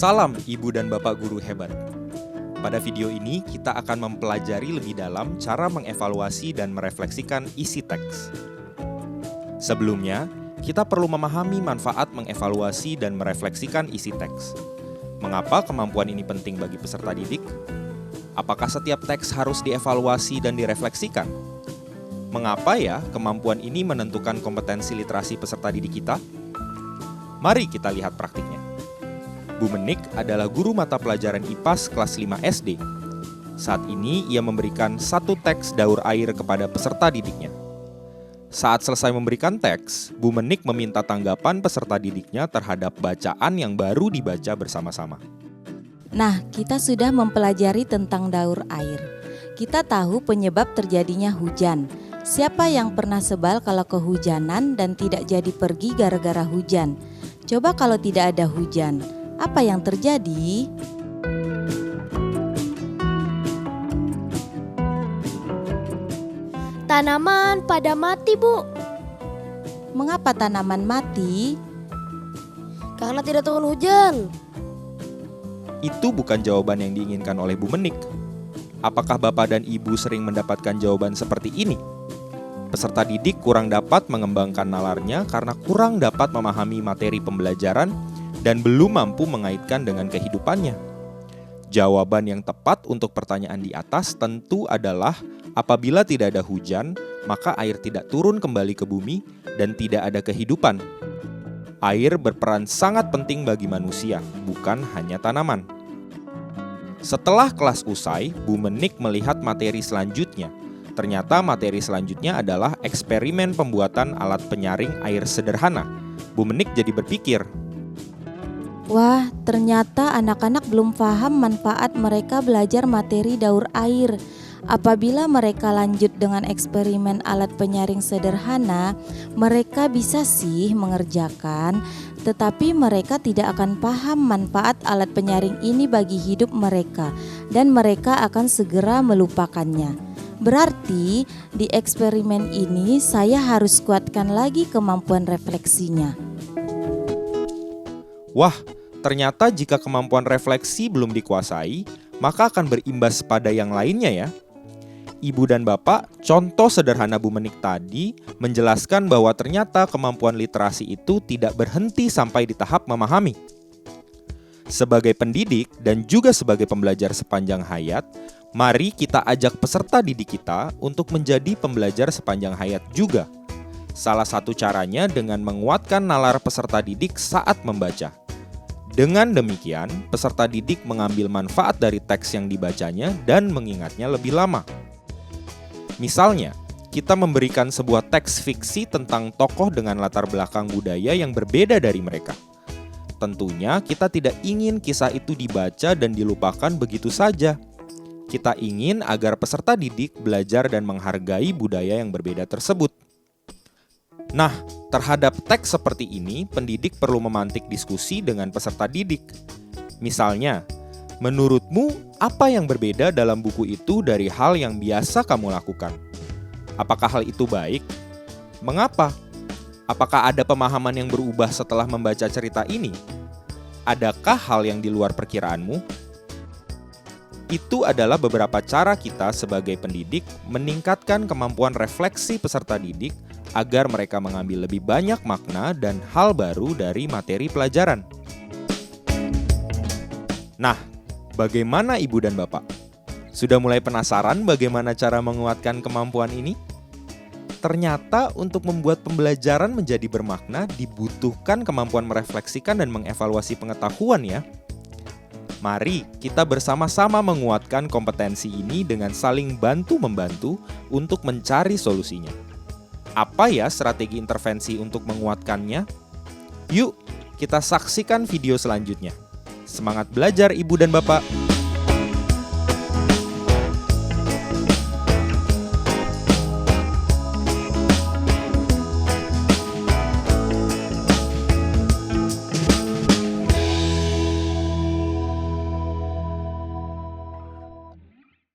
Salam Ibu dan Bapak Guru hebat. Pada video ini kita akan mempelajari lebih dalam cara mengevaluasi dan merefleksikan isi teks. Sebelumnya, kita perlu memahami manfaat mengevaluasi dan merefleksikan isi teks. Mengapa kemampuan ini penting bagi peserta didik? Apakah setiap teks harus dievaluasi dan direfleksikan? Mengapa ya kemampuan ini menentukan kompetensi literasi peserta didik kita? Mari kita lihat praktiknya. Bu Menik adalah guru mata pelajaran IPAS kelas 5 SD. Saat ini ia memberikan satu teks daur air kepada peserta didiknya. Saat selesai memberikan teks, Bu Menik meminta tanggapan peserta didiknya terhadap bacaan yang baru dibaca bersama-sama. Nah, kita sudah mempelajari tentang daur air. Kita tahu penyebab terjadinya hujan. Siapa yang pernah sebal kalau kehujanan dan tidak jadi pergi gara-gara hujan? Coba kalau tidak ada hujan, apa yang terjadi? Tanaman pada mati, Bu. Mengapa tanaman mati? Karena tidak turun hujan. Itu bukan jawaban yang diinginkan oleh Bu Menik. Apakah Bapak dan Ibu sering mendapatkan jawaban seperti ini? Peserta didik kurang dapat mengembangkan nalarnya karena kurang dapat memahami materi pembelajaran dan belum mampu mengaitkan dengan kehidupannya. Jawaban yang tepat untuk pertanyaan di atas tentu adalah apabila tidak ada hujan, maka air tidak turun kembali ke bumi dan tidak ada kehidupan. Air berperan sangat penting bagi manusia, bukan hanya tanaman. Setelah kelas usai, Bu Menik melihat materi selanjutnya. Ternyata materi selanjutnya adalah eksperimen pembuatan alat penyaring air sederhana. Bu Menik jadi berpikir, Wah, ternyata anak-anak belum paham manfaat mereka belajar materi daur air. Apabila mereka lanjut dengan eksperimen alat penyaring sederhana, mereka bisa sih mengerjakan, tetapi mereka tidak akan paham manfaat alat penyaring ini bagi hidup mereka, dan mereka akan segera melupakannya. Berarti di eksperimen ini saya harus kuatkan lagi kemampuan refleksinya. wah, ternyata jika kemampuan refleksi belum dikuasai, maka akan berimbas pada yang lainnya ya. Ibu dan Bapak, contoh sederhana Bu Menik tadi menjelaskan bahwa ternyata kemampuan literasi itu tidak berhenti sampai di tahap memahami. Sebagai pendidik dan juga sebagai pembelajar sepanjang hayat, mari kita ajak peserta didik kita untuk menjadi pembelajar sepanjang hayat juga. Salah satu caranya dengan menguatkan nalar peserta didik saat membaca. Dengan demikian, peserta didik mengambil manfaat dari teks yang dibacanya dan mengingatnya lebih lama. Misalnya, kita memberikan sebuah teks fiksi tentang tokoh dengan latar belakang budaya yang berbeda dari mereka. Tentunya kita tidak ingin kisah itu dibaca dan dilupakan begitu saja. Kita ingin agar peserta didik belajar dan menghargai budaya yang berbeda tersebut. Nah, terhadap teks seperti ini, pendidik perlu memantik diskusi dengan peserta didik. Misalnya, menurutmu apa yang berbeda dalam buku itu dari hal yang biasa kamu lakukan? Apakah hal itu baik? Mengapa? Apakah ada pemahaman yang berubah setelah membaca cerita ini? Adakah hal yang di luar perkiraanmu? Itu adalah beberapa cara kita sebagai pendidik meningkatkan kemampuan refleksi peserta didik agar mereka mengambil lebih banyak makna dan hal baru dari materi pelajaran. Nah, bagaimana Ibu dan Bapak? Sudah mulai penasaran bagaimana cara menguatkan kemampuan ini? Ternyata untuk membuat pembelajaran menjadi bermakna dibutuhkan kemampuan merefleksikan dan mengevaluasi pengetahuan ya. Mari kita bersama-sama menguatkan kompetensi ini dengan saling bantu-membantu untuk mencari solusinya. Apa ya strategi intervensi untuk menguatkannya? Yuk, kita saksikan video selanjutnya. Semangat belajar Ibu dan Bapak!